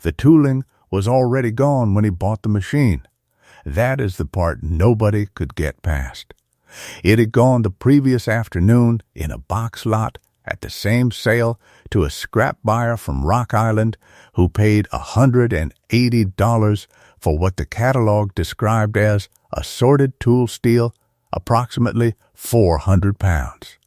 The tooling was already gone when he bought the machine. That is the part nobody could get past. It had gone the previous afternoon in a box lot at the same sale to a scrap buyer from Rock Island who paid $180 for what the catalog described as assorted tool steel, approximately 400 pounds.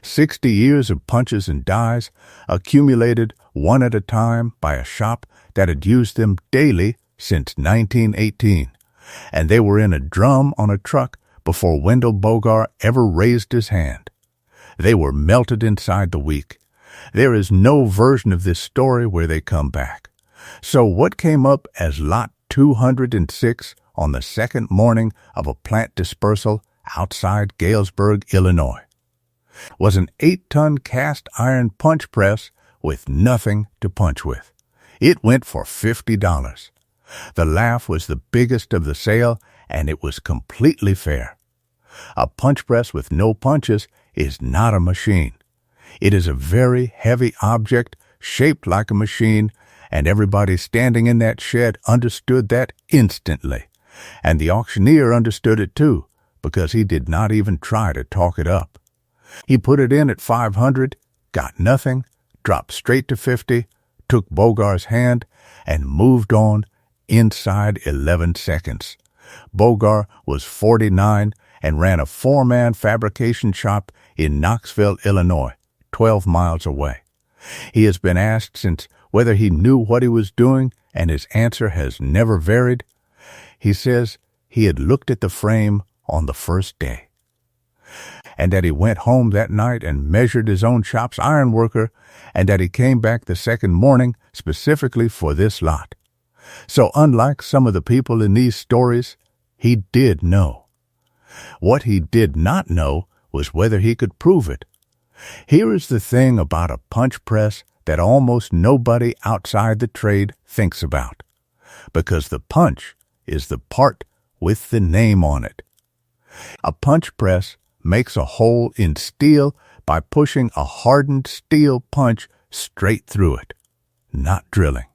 60 years of punches and dies, accumulated one at a time by a shop that had used them daily since 1918, and they were in a drum on a truck before Wendell Bogart ever raised his hand. They were melted inside the week. There is no version of this story where they come back. So what came up as Lot 206 on the second morning of a plant dispersal outside Galesburg, Illinois, was an 8-ton cast iron punch press with nothing to punch with. It went for $50. The laugh was the biggest of the sale, and it was completely fair. A punch press with no punches is not a machine. It is a very heavy object shaped like a machine, and everybody standing in that shed understood that instantly. And the auctioneer understood it too, because he did not even try to talk it up. He put it in at $500, got nothing, dropped straight to $50, took Bogart's hand, and moved on inside 11 seconds. Bogart was 49 and ran a 4-man fabrication shop in Knoxville, Illinois, 12 miles away. He has been asked since whether he knew what he was doing, and his answer has never varied. He says he had looked at the frame on the first day, and that he went home that night and measured his own shop's ironworker, and that he came back the second morning specifically for this lot. So unlike some of the people in these stories, he did know. What he did not know was whether he could prove it. Here is the thing about a punch press that almost nobody outside the trade thinks about, because the punch is the part with the name on it. A punch press makes a hole in steel by pushing a hardened steel punch straight through it, not drilling.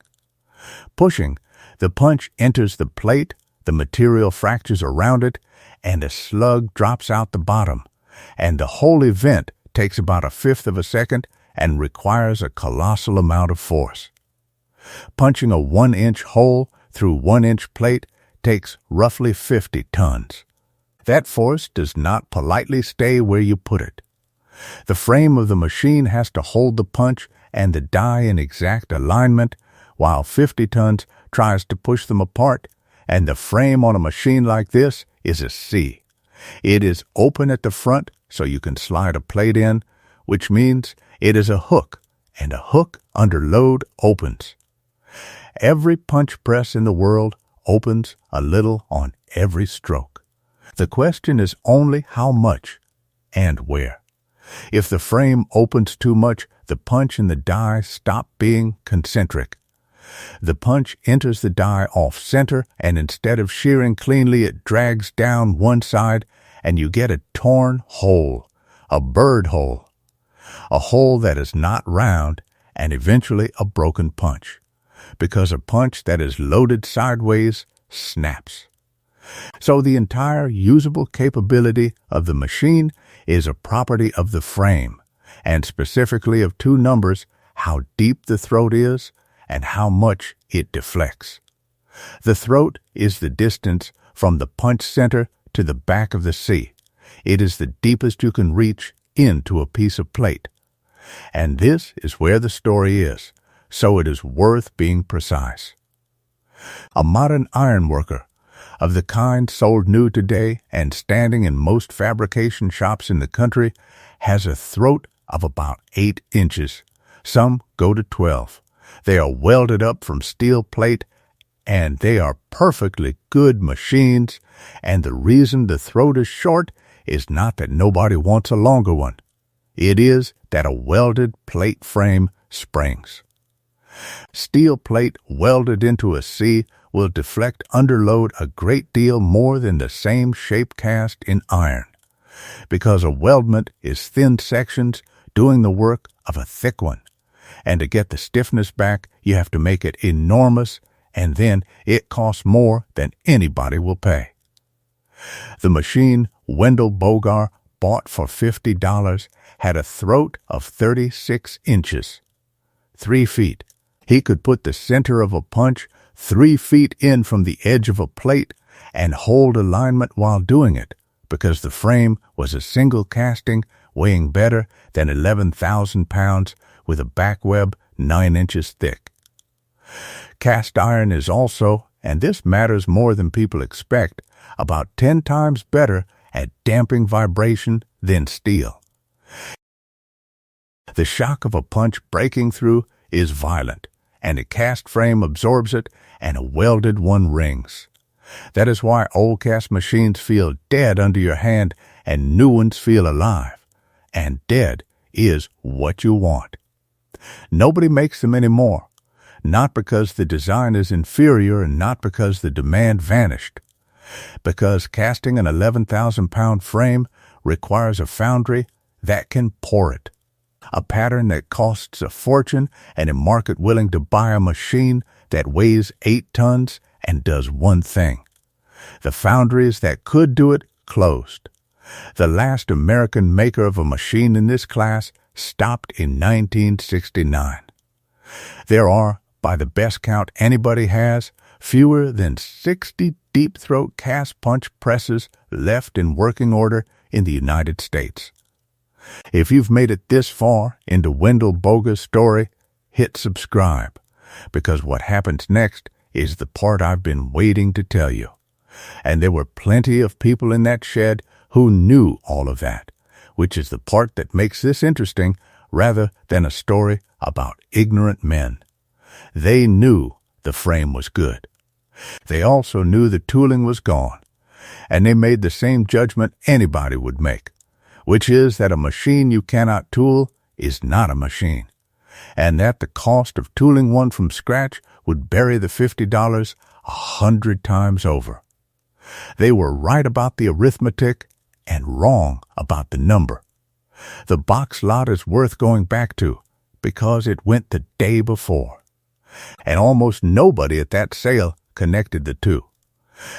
Pushing, the punch enters the plate, the material fractures around it, and a slug drops out the bottom, and the whole event takes about 1/5 of a second and requires a colossal amount of force. Punching a 1-inch hole through 1-inch plate takes roughly 50 tons. That force does not politely stay where you put it. The frame of the machine has to hold the punch and the die in exact alignment, while 50 tons tries to push them apart, and the frame on a machine like this is a C. It is open at the front so you can slide a plate in, which means it is a hook, and a hook under load opens. Every punch press in the world opens a little on every stroke. The question is only how much and where. If the frame opens too much, the punch and the die stop being concentric. The punch enters the die off-center, and instead of shearing cleanly, it drags down one side, and you get a torn hole, a bird hole, a hole that is not round, and eventually a broken punch, because a punch that is loaded sideways snaps. So the entire usable capability of the machine is a property of the frame, and specifically of two numbers, how deep the throat is and how much it deflects. The throat is the distance from the punch center to the back of the C. It is the deepest you can reach into a piece of plate. And this is where the story is, so it is worth being precise. A modern ironworker, of the kind sold new today and standing in most fabrication shops in the country, has a throat of about 8 inches. Some go to 12. They are welded up from steel plate, and they are perfectly good machines, and the reason the throat is short is not that nobody wants a longer one. It is that a welded plate frame springs. Steel plate welded into a C will deflect under load a great deal more than the same shape cast in iron, because a weldment is thin sections doing the work of a thick one. And to get the stiffness back, you have to make it enormous, and then it costs more than anybody will pay. The machine Wendell Bogar bought for $50 had a throat of 36 inches, 3 feet. He could put the center of a punch 3 feet in from the edge of a plate and hold alignment while doing it, because the frame was a single casting weighing better than 11,000 pounds with a back web 9 inches thick. Cast iron is also, and this matters more than people expect, about 10 times better at damping vibration than steel. The shock of a punch breaking through is violent, and a cast frame absorbs it and a welded one rings. That is why old cast machines feel dead under your hand and new ones feel alive. And dead is what you want. Nobody makes them anymore, not because the design is inferior and not because the demand vanished. Because casting an 11,000-pound frame requires a foundry that can pour it. A pattern that costs a fortune and a market willing to buy a machine that weighs 8 tons and does one thing. The foundries that could do it closed. The last American maker of a machine in this class stopped in 1969. There are, by the best count anybody has, fewer than 60 deep-throat cast punch presses left in working order in the United States. If you've made it this far into Wendell Bogar's story, hit subscribe, because what happens next is the part I've been waiting to tell you. And there were plenty of people in that shed who knew all of that, which is the part that makes this interesting rather than a story about ignorant men. They knew the frame was good. They also knew the tooling was gone, and they made the same judgment anybody would make, which is that a machine you cannot tool is not a machine, and that the cost of tooling one from scratch would bury the $50 100 times over. They were right about the arithmetic and wrong about the number. The box lot is worth going back to because it went the day before, and almost nobody at that sale connected the two.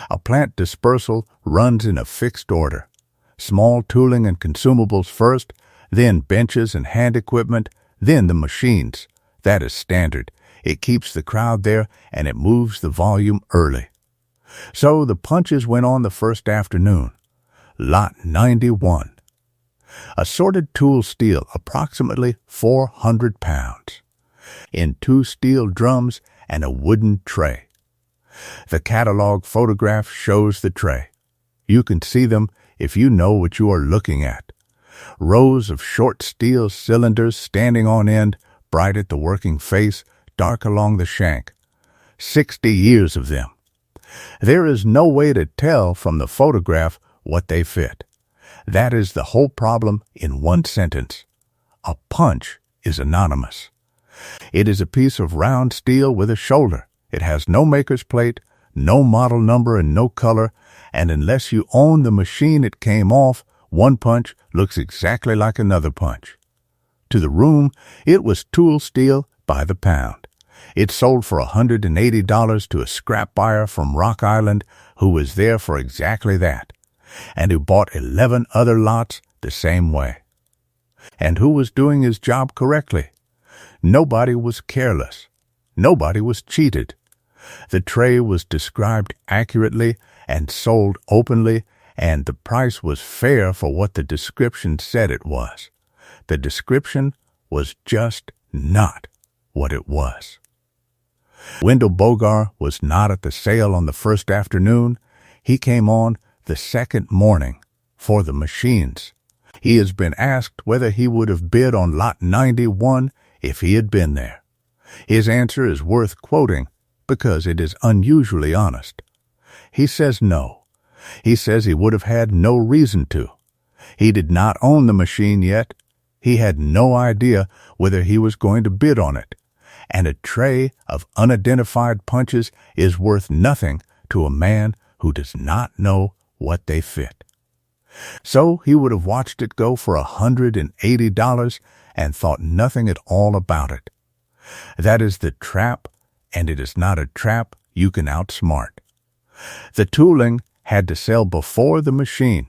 A plant dispersal runs in a fixed order. Small tooling and consumables first, then benches and hand equipment, then the machines. That is standard. It keeps the crowd there and it moves the volume early. So the punches went on the first afternoon. Lot 91. Assorted tool steel, approximately 400 pounds. In 2 steel drums and a wooden tray. The catalog photograph shows the tray. You can see them if you know what you are looking at. Rows of short steel cylinders standing on end, bright at the working face, dark along the shank. 60 years of them. There is no way to tell from the photograph what they fit. That is the whole problem in one sentence. A punch is anonymous. It is a piece of round steel with a shoulder. It has no maker's plate, no model number, and no color, and unless you own the machine it came off, one punch looks exactly like another punch. To the room, it was tool steel by the pound. It sold for $180 to a scrap buyer from Rock Island who was there for exactly that, and who bought 11 other lots the same way. And who was doing his job correctly? Nobody was careless. Nobody was cheated. The tray was described accurately and sold openly, and the price was fair for what the description said it was. The description was just not what it was. Wendell Bogar was not at the sale on the first afternoon. He came on the second morning for the machines. He has been asked whether he would have bid on lot 91 if he had been there. His answer is worth quoting because it is unusually honest. He says no. He says he would have had no reason to. He did not own the machine yet. He had no idea whether he was going to bid on it. And a tray of unidentified punches is worth nothing to a man who does not know what they fit. So he would have watched it go for $180 and thought nothing at all about it. That is the trap, and it is not a trap you can outsmart. The tooling had to sell before the machine,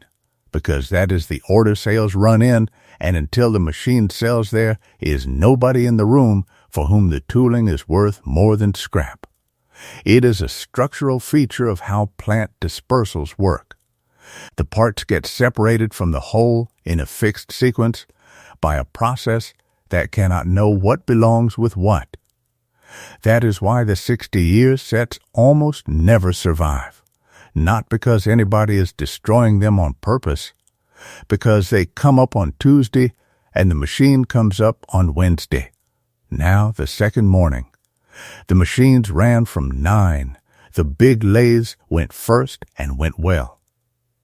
because that is the order sales run in, and until the machine sells there is nobody in the room for whom the tooling is worth more than scrap. It is a structural feature of how plant dispersals work. The parts get separated from the whole in a fixed sequence by a process that cannot know what belongs with what. That is why the 60-year sets almost never survive, not because anybody is destroying them on purpose, because they come up on Tuesday and the machine comes up on Wednesday, now the second morning. The machines ran from 9. The big lathes went first and went well.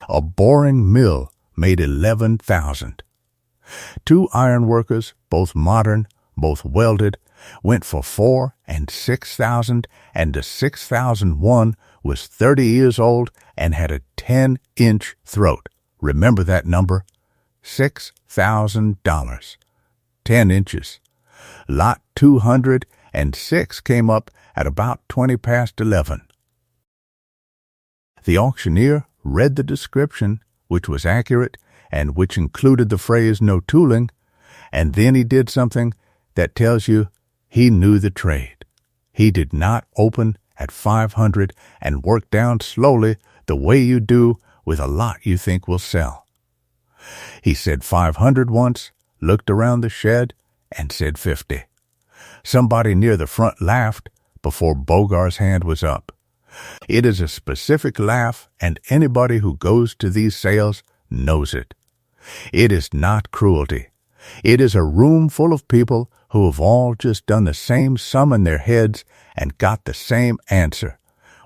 A boring mill made 11,000. 2 ironworkers, both modern, both welded, went for 4 and 6,000, and the 6,001 was 30 years old and had a 10-inch throat. Remember that number? $6,000. 10 inches. Lot 206 came up at about 20 past 11. The auctioneer read the description, which was accurate and which included the phrase "no tooling," and then he did something that tells you he knew the trade. He did not open at 500 and work down slowly the way you do with a lot you think will sell. He said 500 once, looked around the shed, and said 50. Somebody near the front laughed before Bogar's hand was up. It is a specific laugh, and anybody who goes to these sales knows it. It is not cruelty. It is a room full of people who have all just done the same sum in their heads and got the same answer,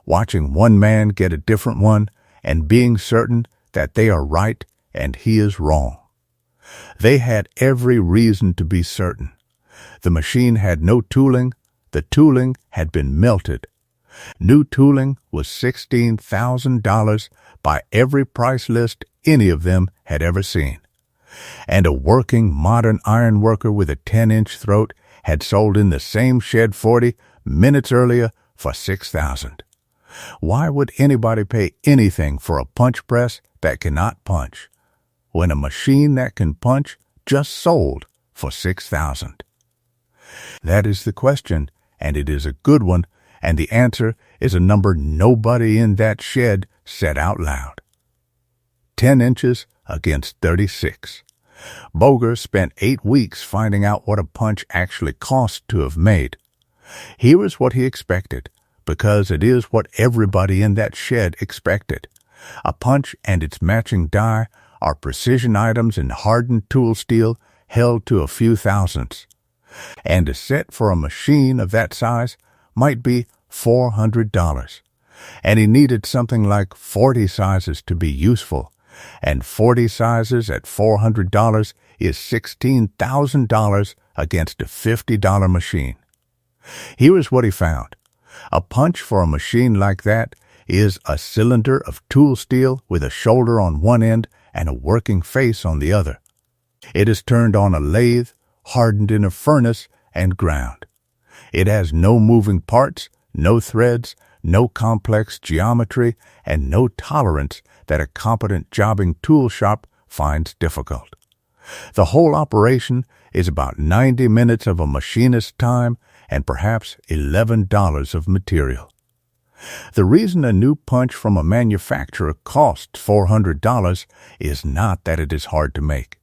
watching one man get a different one and being certain that they are right and he is wrong. They had every reason to be certain. The machine had no tooling. The tooling had been melted. New tooling was $16,000 by every price list any of them had ever seen. And a working modern ironworker with a 10-inch throat had sold in the same shed 40 minutes earlier for $6,000. Why would anybody pay anything for a punch press that cannot punch, when a machine that can punch just sold for $6,000? That is the question, and it is a good one, and the answer is a number nobody in that shed said out loud. 10 inches against 36. Boger spent 8 weeks finding out what a punch actually cost to have made. Here is what he expected, because it is what everybody in that shed expected. A punch and its matching die are precision items in hardened tool steel held to a few thousandths. And a set for a machine of that size might be $400. And he needed something like 40 sizes to be useful, and 40 sizes at $400 is $16,000 against a $50 machine. Here is what he found. A punch for a machine like that is a cylinder of tool steel with a shoulder on one end and a working face on the other. It is turned on a lathe, hardened in a furnace, and ground. It has no moving parts, no threads, no complex geometry, and no tolerance that a competent jobbing tool shop finds difficult. The whole operation is about 90 minutes of a machinist's time and perhaps $11 of material. The reason a new punch from a manufacturer costs $400 is not that it is hard to make.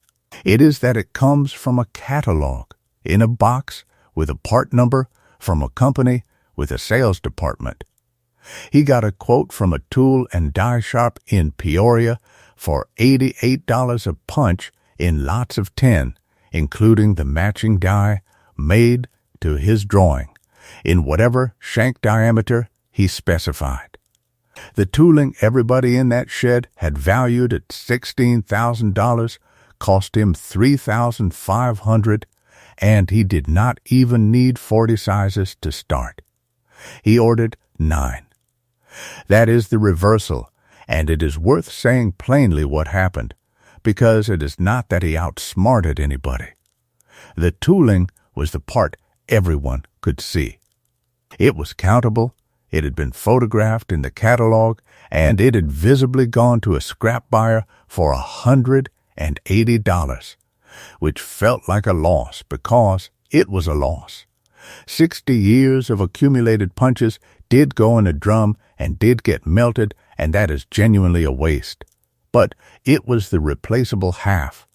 It is that it comes from a catalogue, in a box, with a part number, from a company with a sales department. He got a quote from a tool and die shop in Peoria for $88 a punch in lots of 10, including the matching die, made to his drawing, in whatever shank diameter he specified. The tooling everybody in that shed had valued at $16,000 cost him $3,500, and he did not even need 40 sizes to start. He ordered 9. That is the reversal, and it is worth saying plainly what happened, because it is not that he outsmarted anybody. The tooling was the part everyone could see. It was countable, it had been photographed in the catalog, and it had visibly gone to a scrap buyer for $180, which felt like a loss because it was a loss. 60 years of accumulated punches did go in a drum and did get melted, and that is genuinely a waste. But it was the replaceable half.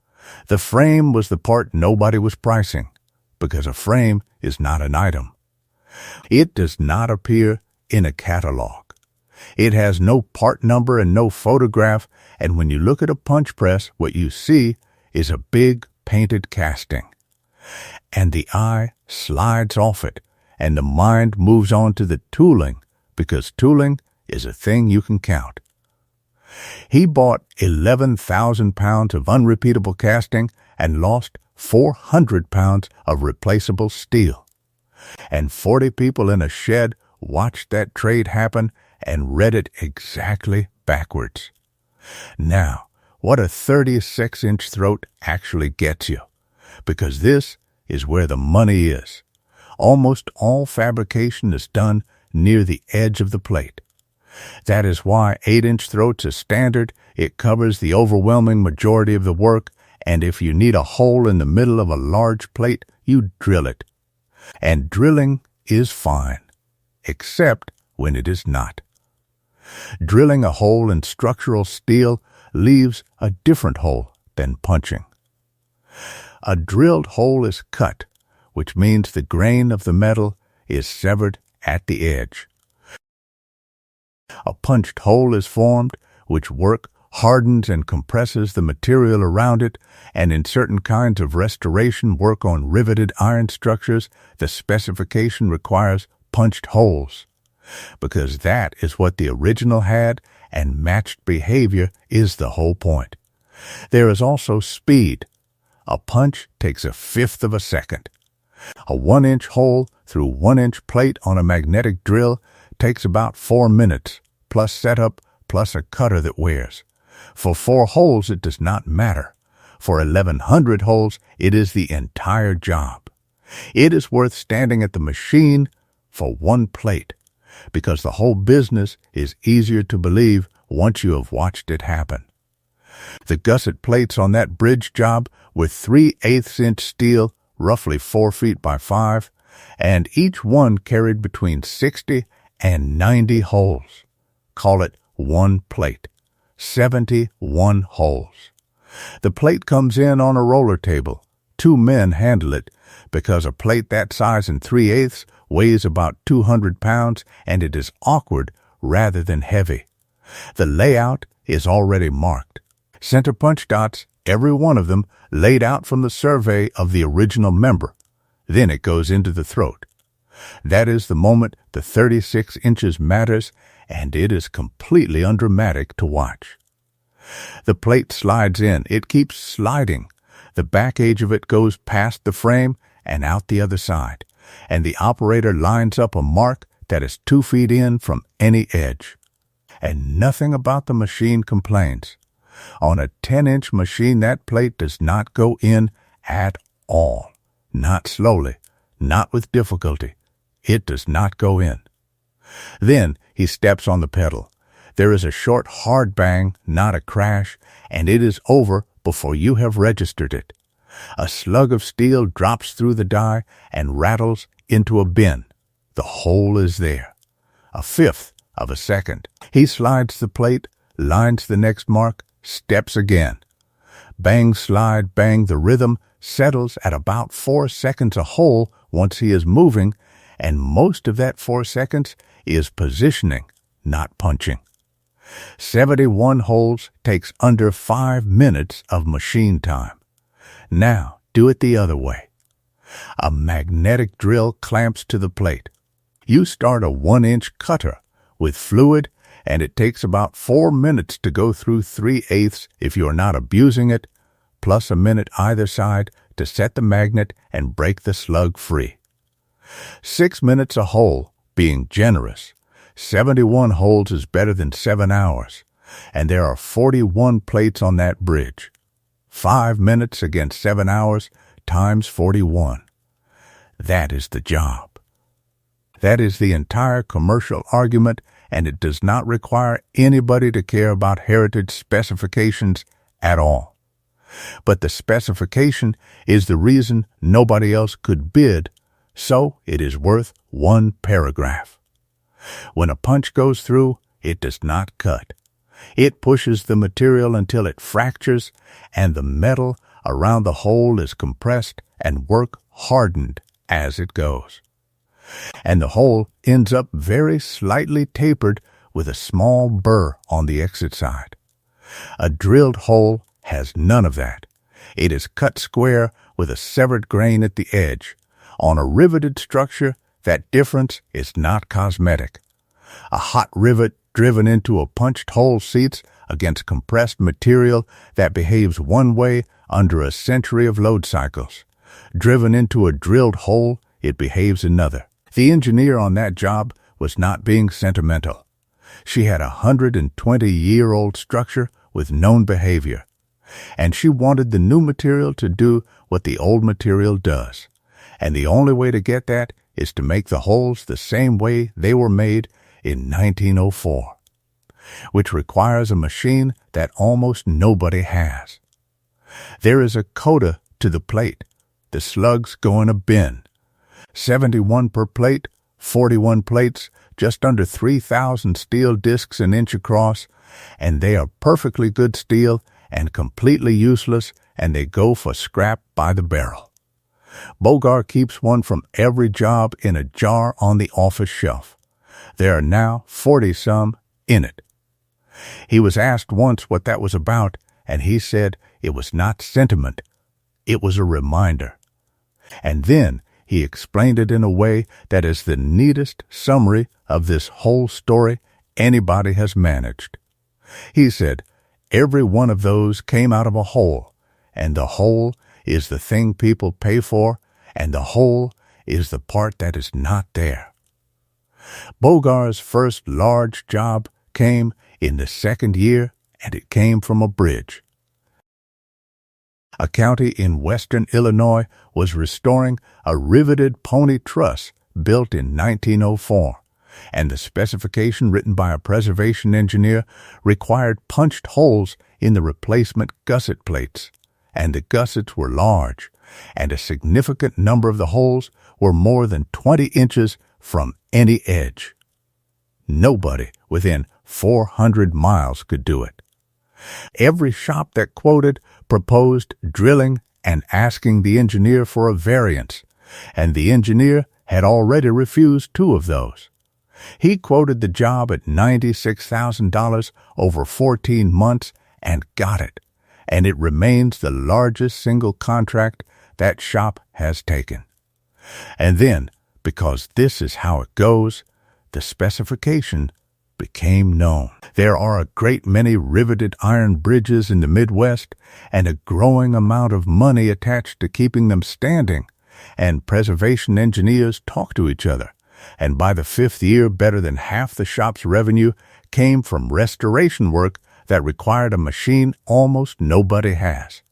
The frame was the part nobody was pricing, because a frame is not an item. It does not appear in a catalog. It has no part number and no photograph, and when you look at a punch press, what you see is a big painted casting. And the eye slides off it, and the mind moves on to the tooling, because tooling is a thing you can count. He bought 11,000 pounds of unrepeatable casting and lost 400 pounds of replaceable steel. And 40 people in a shed watched that trade happen and read it exactly backwards. Now, what a 36-inch throat actually gets you, because this is where the money is. Almost all fabrication is done near the edge of the plate. That is why 8-inch throats is standard. It covers the overwhelming majority of the work, and if you need a hole in the middle of a large plate, you drill it. And drilling is fine, except when it is not. Drilling a hole in structural steel leaves a different hole than punching. A drilled hole is cut, which means the grain of the metal is severed at the edge. A punched hole is formed, which work hardens and compresses the material around it, and in certain kinds of restoration work on riveted iron structures, the specification requires punched holes, because that is what the original had, and matched behavior is the whole point. There is also speed. A punch takes 1/5 of a second. A 1-inch hole through 1-inch plate on a magnetic drill takes about 4 minutes, plus setup, plus a cutter that wears. For 4 holes, it does not matter. For 1,100 holes, it is the entire job. It is worth standing at the machine for 1 plate, because the whole business is easier to believe once you have watched it happen. The gusset plates on that bridge job were 3/8-inch steel, roughly 4 feet by 5, and each one carried between 60 and 90 holes. Call it 1 plate. 71 holes. The plate comes in on a roller table. 2 men handle it, because a plate that size in 3/8 weighs about 200 pounds, and it is awkward rather than heavy. The layout is already marked. Center punch dots, every one of them laid out from the survey of the original member. Then it goes into the throat. That is the moment the 36 inches matters, and it is completely undramatic to watch. The plate slides in. It keeps sliding. The back edge of it goes past the frame and out the other side, and the operator lines up a mark that is 2 feet in from any edge. And nothing about the machine complains. On a 10-inch machine, that plate does not go in at all. Not slowly, not with difficulty. It does not go in. Then he steps on the pedal. There is a short hard bang, not a crash, and it is over before you have registered it. A slug of steel drops through the die and rattles into a bin. The hole is there. 1/5 of a second. He slides the plate, lines the next mark, steps again. Bang, slide, bang, the rhythm settles at about 4 seconds a hole once he is moving, and most of that 4 seconds is positioning, not punching. 71 holes takes under 5 minutes of machine time. Now, do it the other way. A magnetic drill clamps to the plate. You start a 1-inch cutter with fluid, and it takes about 4 minutes to go through 3/8 if you are not abusing it, plus a minute either side to set the magnet and break the slug free. 6 minutes a hole, being generous. 71 holes is better than 7 hours, and there are 41 plates on that bridge. 5 minutes against 7 hours times 41. That is the job. That is the entire commercial argument, and it does not require anybody to care about heritage specifications at all. But the specification is the reason nobody else could bid, so it is worth one paragraph. When a punch goes through, it does not cut. It pushes the material until it fractures, and the metal around the hole is compressed and work hardened as it goes. And the hole ends up very slightly tapered with a small burr on the exit side. A drilled hole has none of that. It is cut square with a severed grain at the edge. On a riveted structure, that difference is not cosmetic. A hot rivet driven into a punched hole seats against compressed material that behaves one way under a century of load cycles. Driven into a drilled hole, it behaves another. The engineer on that job was not being sentimental. She had a 120-year-old structure with known behavior, and she wanted the new material to do what the old material does. And the only way to get that is to make the holes the same way they were made in 1904, which requires a machine that almost nobody has. There is a coda to the plate. The slugs go in a bin. 71 per plate, 41 plates, just under 3,000 steel discs an inch across, and they are perfectly good steel and completely useless, and they go for scrap by the barrel. Bogar keeps one from every job in a jar on the office shelf. There are now 40-some in it. He was asked once what that was about, and he said it was not sentiment. It was a reminder. And then he explained it in a way that is the neatest summary of this whole story anybody has managed. He said, every one of those came out of a hole, and the hole is the thing people pay for, and the hole is the part that is not there. Bogar's first large job came in the second year, and it came from a bridge. A county in western Illinois was restoring a riveted pony truss built in 1904, and the specification written by a preservation engineer required punched holes in the replacement gusset plates, and the gussets were large, and a significant number of the holes were more than 20 inches from any edge. Nobody within 400 miles could do it. Every shop that quoted proposed drilling and asking the engineer for a variance, and the engineer had already refused 2 of those. He quoted the job at $96,000 over 14 months and got it, and it remains the largest single contract that shop has taken. And then, because this is how it goes, the specification became known. There are a great many riveted iron bridges in the Midwest, and a growing amount of money attached to keeping them standing, and preservation engineers talk to each other, and by the 5th year better than half the shop's revenue came from restoration work that required a machine almost nobody has.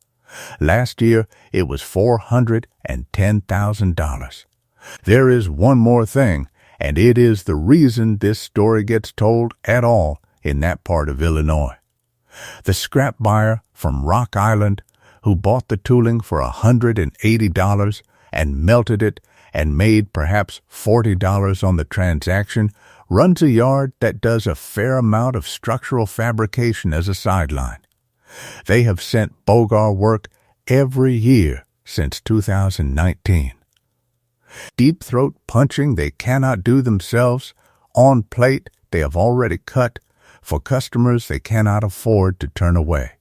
Last year it was $410,000. There is one more thing, and it is the reason this story gets told at all in that part of Illinois. The scrap buyer from Rock Island, who bought the tooling for $180 and melted it and made perhaps $40 on the transaction, runs a yard that does a fair amount of structural fabrication as a sideline. They have sent Bogar work every year since 2019. Deep throat punching they cannot do themselves. On plate they have already cut. For customers they cannot afford to turn away.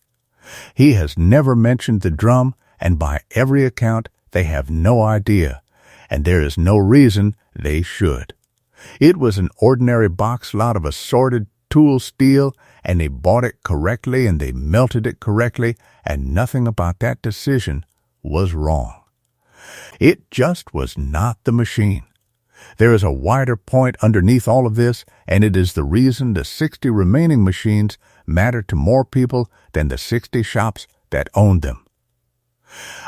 He has never mentioned the drum, and by every account they have no idea, and there is no reason they should. It was an ordinary box lot of assorted tool steel, and they bought it correctly and they melted it correctly, and nothing about that decision was wrong. It just was not the machine. There is a wider point underneath all of this, and it is the reason the 60 remaining machines matter to more people than the 60 shops that owned them.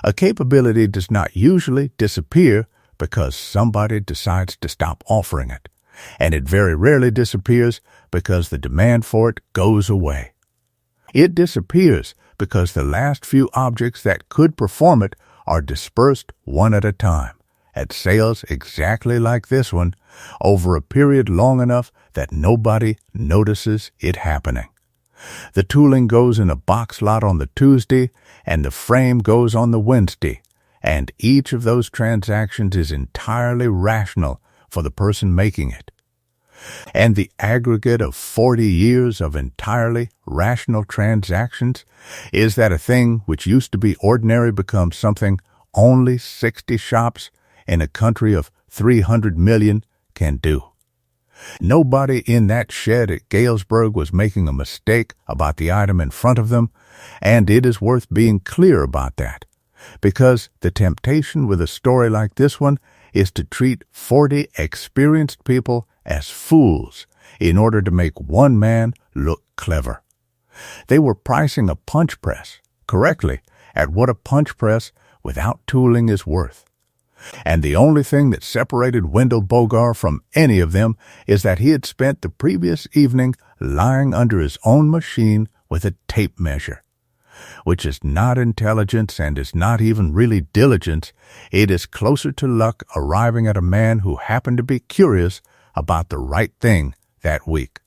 A capability does not usually disappear, because somebody decides to stop offering it, and it very rarely disappears because the demand for it goes away. It disappears because the last few objects that could perform it are dispersed one at a time, at sales exactly like this one, over a period long enough that nobody notices it happening. The tooling goes in a box lot on the Tuesday, and the frame goes on the Wednesday, and each of those transactions is entirely rational for the person making it. And the aggregate of 40 years of entirely rational transactions is that a thing which used to be ordinary becomes something only 60 shops in a country of 300 million can do. Nobody in that shed at Galesburg was making a mistake about the item in front of them, and it is worth being clear about that, because the temptation with a story like this one is to treat 40 experienced people as fools in order to make one man look clever. They were pricing a punch press correctly at what a punch press without tooling is worth. And the only thing that separated Wendell Bogar from any of them is that he had spent the previous evening lying under his own machine with a tape measure, which is not intelligence and is not even really diligence. It is closer to luck arriving at a man who happened to be curious about the right thing that week.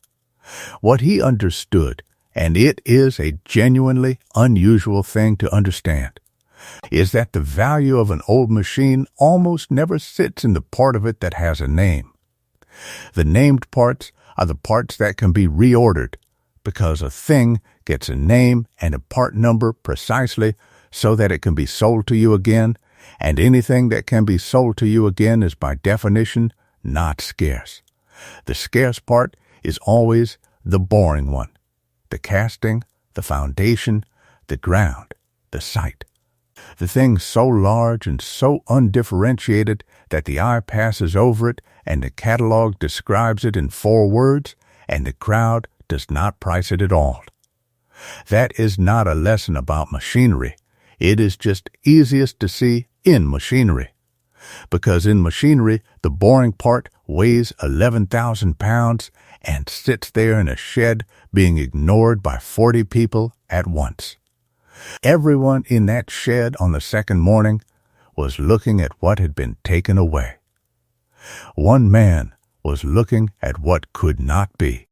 What he understood, and it is a genuinely unusual thing to understand, is that the value of an old machine almost never sits in the part of it that has a name. The named parts are the parts that can be reordered, because a thing gets a name and a part number precisely so that it can be sold to you again, and anything that can be sold to you again is by definition not scarce. The scarce part is always the boring one: the casting, the foundation, the ground, the site. The thing so large and so undifferentiated that the eye passes over it and the catalogue describes it in 4 words, and the crowd does not price it at all. That is not a lesson about machinery. It is just easiest to see in machinery. Because in machinery, the boring part weighs 11,000 pounds and sits there in a shed being ignored by 40 people at once. Everyone in that shed on the second morning was looking at what had been taken away. One man was looking at what could not be.